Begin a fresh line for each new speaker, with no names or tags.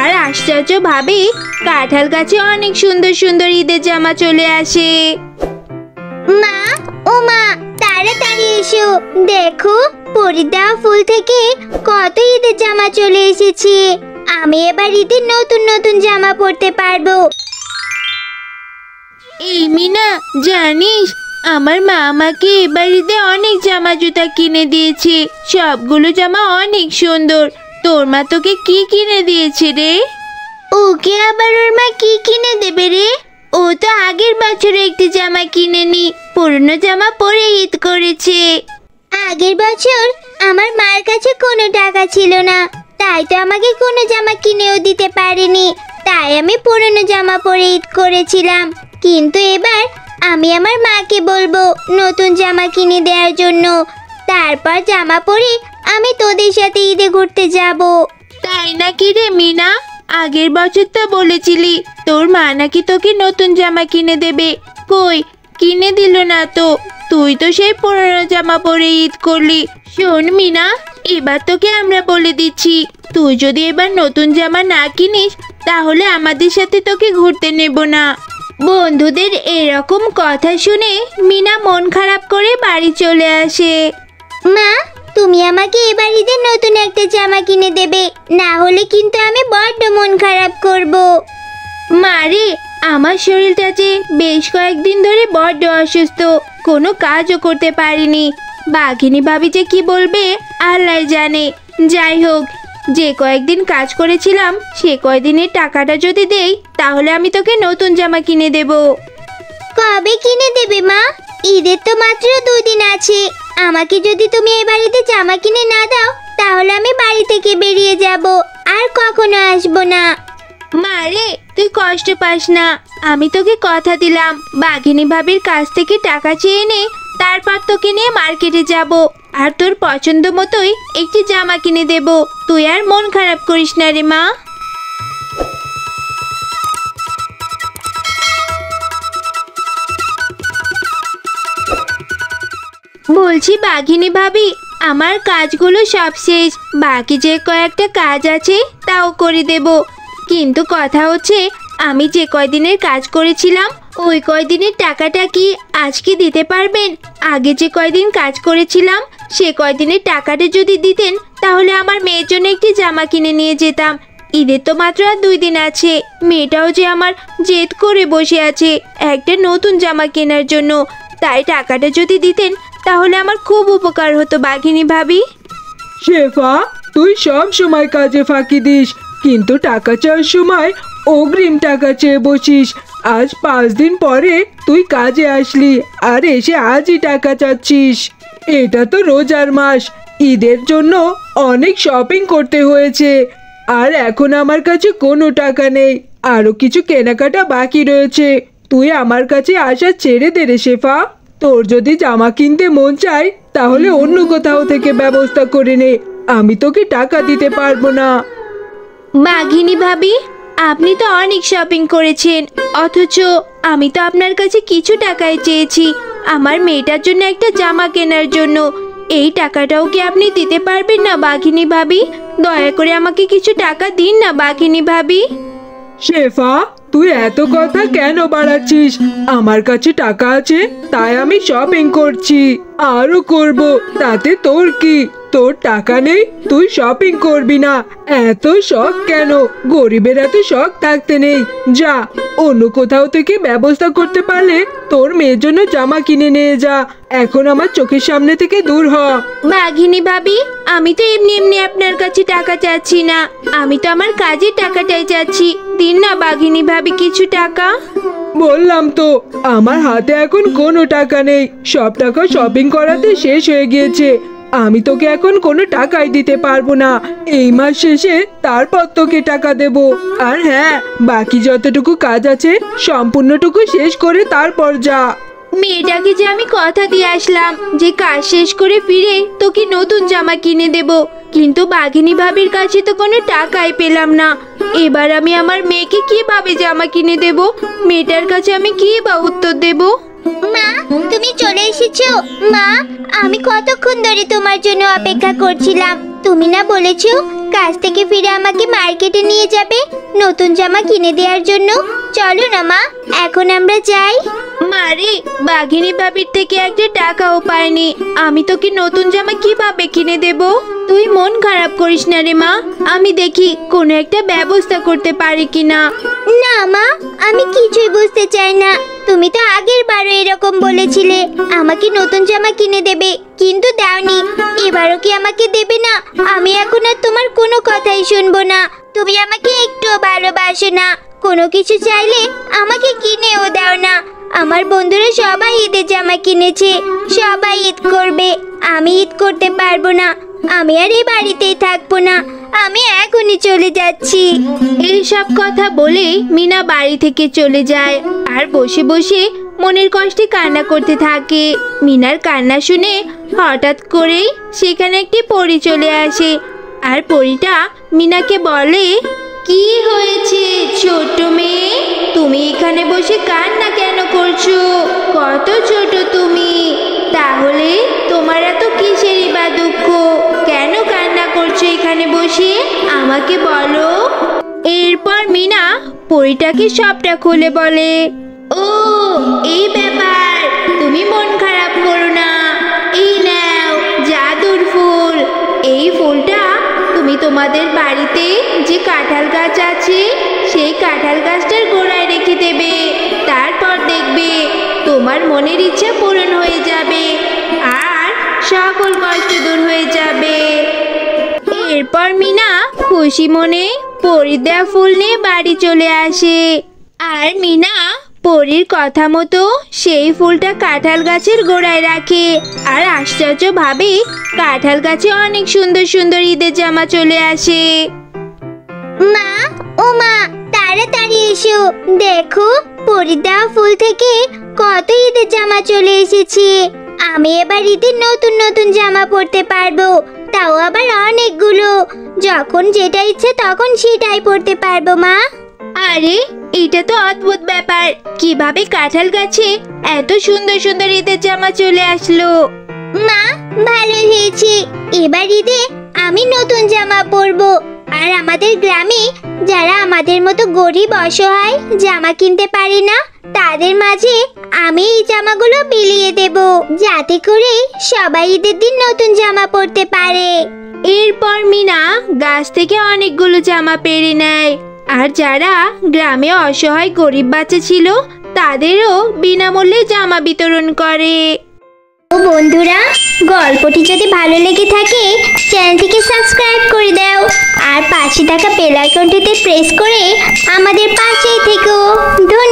আর আশ্চর্য ভাবে কাঁঠাল গাছে অনেক সুন্দর সুন্দর ঈদের জামা চলে আসে।
মা, ও মা, তাড়াতাড়ি এসো, দেখো পরি দেওয়া ফুল থেকে কত ঈদের জামা চলে এসেছে। আমি এবার ঈদের নতুন নতুন জামা পরতে পারবো।
এই মিনা, জানিস আমার মা আমাকে এবার ঈদে অনেক জামা জুতা কিনে দিয়েছে। সবগুলো জামা অনেক সুন্দর। তোর মা তোকে কি কিনে দিয়েছে রে?
ওকে আবার ওর মা কি কিনে দেবে রে? ও তো আগের বছর একটি জামা কিনেনি, পুরনো জামা পরে ঈদ করেছে। আগের বছর আমার মার কাছে কোনো টাকা ছিল না, তাই তো আমাকে কোনো জামা কিনেও দিতে পারেনি। তাই আমি পুরনো জামা পরে ঈদ করেছিলাম। কিন্তু এবার আমি আমার মাকে বলবো নতুন জামা কিনে দেওয়ার জন্য। তারপর জামা পরে আমি তোদের সাথে ঈদে ঘুরতে যাব।
তাই নাকি রে মিনা? আগের বছর তো বলেছিলি তোর মা নাকি তোকে নতুন জামা কিনে দেবে, কই কিনে দিল না তো। তুই তো সেই পুরনো জামা পরে ঈদ করলি। শোন মিনা, এবার তোকে আমরা বলে দিচ্ছি, তুই যদি এবার নতুন জামা না কিনিস তাহলে আমাদের সাথে তোকে ঘুরতে নেব না। বন্ধুদের এরকম কথা শুনে মিনা মন খারাপ করে বাড়ি চলে আসে।
মা, তুমি আমাকে এবার ঈদের নতুন একটা জামা কিনে দেবে, না হলে কিন্তু আমি বড্ড মন খারাপ করব।
মারে, আমার শরীরটা যে বেশ কয়েকদিন ধরে বড্ড অসুস্থ, কোনো কাজও করতে পারিনি। বাঘিনী ভাবি যে কি বলবে আল্লাহ জানে। যাই হোক, যে কয়েকদিন কাজ করেছিলাম সে কয়দিনের টাকাটা যদি দেই তাহলে আমি তোকে নতুন জামা কিনে দেব।
কবে কিনে দেবে মা? ঈদের তো মাত্র 2 দিন আছে। আমাকে যদি তুমি এই বাড়িতে জামা কিনে না দাও তাহলে আমি বাড়ি থেকে বেরিয়ে যাব, আর কখনো আসবো না।
মারে, তুই কষ্ট পাস না, আমি তোকে কথা দিলাম বাঘিনী ভাবির কাছ থেকে টাকা চেয়ে নে, তারপর তোকে নিয়ে মার্কেটে যাব আর তোর পছন্দ মতোই একটি জামা কিনে দেব। তুই আর মন খারাপ করিস না রে মা। বলছি বাঘিনী ভাবি, আমার কাজগুলো সব শেষ, বাকি যে কয়েকটা কাজ আছে তাও করে দেব। কিন্তু কথা হচ্ছে, আমি যে কয়দিনের কাজ করেছিলাম ওই কয়দিনের টাকাটা কি আজকে দিতে পারবেন? আগে যে কয়দিন কাজ করেছিলাম সে কয়দিনের টাকাটা যদি দিতেন তাহলে আমার মেয়ের জন্য একটি জামা কিনে নিয়ে যেতাম। ঈদের তো মাত্র আর 2 দিন আছে। মেয়েটাও যে আমার জেদ করে বসে আছে একটা নতুন জামা কেনার জন্য। তাই টাকাটা যদি দিতেন তাহলে আমার খুব উপকার হতো বাঘিনী ভাবি।
শেফা, তুই সব সময় কাজে ফাঁকি দিস, কিন্তু টাকা চাওয়ার সময় অগ্রিম টাকা চেয়ে বসিস। আজ 5 দিন পরে তুই কাজে আসলি আর এসে আজই টাকা চাচ্ছিস। এটা তো রোজার মাস, ঈদের জন্য অনেক শপিং করতে হয়েছে, আর এখন আমার কাছে কোনো টাকা নেই। আরো কিছু কেনাকাটা বাকি রয়েছে। তুই আমার কাছে আসা ছেড়ে দে রে শেফা। তোর যদি জামা কিনতে মন চায় তাহলে অন্য কোথাও থেকে ব্যবস্থা করে নে, আমি তোকে টাকা দিতে পারবো না।
বাঘিনী ভাবি, আপনি তো অনেক শপিং করেছেন, অথচ আমি তো আপনার কাছে কিছু টাকাই চেয়েছি আমার মেয়েটার জন্য একটা জামা কেনার জন্য। এই টাকাটাও কি আপনি দিতে পারবেন না বাঘিনী ভাবি? দয়া করে আমাকে কিছু টাকা দিন না বাঘিনী ভাবি।
শেফা, তুই এত কথা কেন বাড়াচ্ছিস? আমার কাছে টাকা আছে তাই আমি শপিং করছি, আরো করব, তাতে তোর কি? তোর টাকা নেই, তুই শপিং করবি না, এত শখ কেন? গরিবের এত শখ থাকতে নেই। যা, অন্য কোথাও থেকে ব্যবস্থা করতে পারলে তোর মেয়ের জন্য জামা কিনে নিয়ে যা। এখন আমার চোখের সামনে থেকে দূর হ।
বাঘিনী ভাবি, আমি তো এমনি এমনি আপনার কাছে টাকা চাচ্ছি না, আমি তো আমার কাজের টাকাটাই চাচ্ছি। দিন না বাঘিনী ভাবি কিছু টাকা।
বললাম তো, আমার হাতে এখন কোনো টাকা নেই, সব টাকা শপিং করাতে শেষ হয়ে গিয়েছে। আমি তোকে এখন কোনো টাকাই দিতে পারবো না। এই মাস শেষে তারপর তোকে টাকা দেব। আর হ্যাঁ, বাকি যতটুকু কাজ আছে সম্পূর্ণটুকু শেষ করে তারপর যা।
মেয়েটাকে যে আমি কথা দিয়ে আসলাম যে কাজ শেষ করে ফিরে তোকে নতুন জামা কিনে দেব, কিন্তু বাঘিনী ভাবির কাছে তো কোনো টাকাই পেলাম না। এবার আমি আমার মেয়েকে কিভাবে জামা কিনে দেব? মেয়েটার কাছে আমি কি বা উত্তর দেব?
মা, তুমি চলে এসেছো? মা, আমি কতক্ষণ ধরে তোমার জন্য অপেক্ষা করছিলাম। তুমি না বলেছো কাজ থেকে ফিরে আমাকে মার্কেটে নিয়ে যাবে নতুন জামা কিনে দেওয়ার জন্য। চলো না মা, এখন আমরা যাই।
মারে, বাঘিনী ভাবির থেকে একটা টাকাও পাইনি, আমি তোকে নতুন জামা কিভাবে কিনে দেব? তুই মন খারাপ করিস না রে মা, আমি দেখি কোনো একটা ব্যবস্থা করতে পারি কিনা।
না মা, আমি কিছুই বুঝতে চাই না। তুমি তো আগের বারও এরকম বলেছিলে আমাকে নতুন জামা কিনে দেবে, কিন্তু দাওনি। এবারও কি আমাকে দেবে না? আমি এখন আর তোমার কোনো কথাই শুনবো না। তুমি আমাকে একটুও ভালোবাসো না, কোনো কিছু চাইলে আমাকে কিনেও দাও না। আমার বন্ধুরা সবাই ঈদের জামা কিনেছে, সবাই ঈদ করবে, আমি ঈদ করতে পারবো না। আমি আর এই বাড়িতেই থাকবো না, আমি এখনই চলে যাচ্ছি।
এইসব কথা বলে মিনা বাড়ি থেকে চলে যায় আর বসে বসে মনের কষ্টে কান্না করতে থাকে। মিনার কান্না শুনে হঠাৎ করেই সেখানে একটি পরী চলে আসে আর পরীটা মিনাকে বলে, কি হয়েছে ছোট মেয়ে, তুমি এখানে বসে কান্না কেন করছো? কত ছোট তুমি, তাহলে তোমার এত কিসেরই বা দুঃখ? কেন কান্না করছো এখানে বসে, আমাকে বলো। এরপর মিনা পরীটাকে সবটা খুলে বলে। ও, এই ব্যাপার, তুমি মন খারাপ করো না। এই নাও জাদুর ফুল, এই ফুলটা তুমি তোমাদের বাড়িতে যে কাঁঠাল গাছ আছে সেই কাঁঠাল গাছটার গোড়ায় রেখে দেবে। তারপর দেখবে তোমার মনের ইচ্ছা পূরণ হয়ে যাবে আর সকল কষ্ট দূর হয়ে যাবে। এরপর মিনা খুশি মনে পরীর দেওয়া ফুল নিয়ে বাড়ি চলে আসে আর মিনা পরীর কথা মতো সেই ফুলটা কাঁঠাল গাছের গোড়ায় রাখে আর আশ্চর্য ভাবে কাঁঠাল গাছে অনেক সুন্দর সুন্দর ঈদের জামা চলে আসে।
মা, ও মা, তাড়াতাড়ি এসো, দেখো পরীর দেওয়া ফুল থেকে কত ঈদের জামা চলে এসেছে। আমি এবার ঈদের নতুন নতুন জামা পরতে পারবো, তাও আবার অনেকগুলো। যখন যেটা ইচ্ছে তখন সেটাই পরতে পারবো মা।
আরে, এটা তো অদ্ভুত ব্যাপার, কিভাবে কাঁঠাল গাছে এত সুন্দর সুন্দর ঈদের জামা চলে আসলো?
মা, ভালো হয়েছে, এবার ঈদে আমি নতুন জামা পরবো। আর আমাদের গ্রামে যারা আমাদের মতো গরিব অসহায় জামা কিনতে পারে না, তাদের মাঝে আমি এই জামাগুলো বিলিয়ে দেব, যাতে করে সবাই ঈদের দিন নতুন জামা পরতে পারে।
এরপর মিনা গাছ থেকে অনেকগুলো জামা পেড়ে নেয় আর যারা গ্রামে অসহায় গরিব বাচ্চা ছিল তাদেরও বিনামূল্যে জামা বিতরণ করে।
ও বন্ধুরা, গল্পটি যদি ভালো লেগে থাকে চ্যানেলটিকে সাবস্ক্রাইব করে দাও আর পাশে থাকা বেল আইকনটিতে প্রেস করে আমাদের পাশেই থেকো। ধন্যবাদ।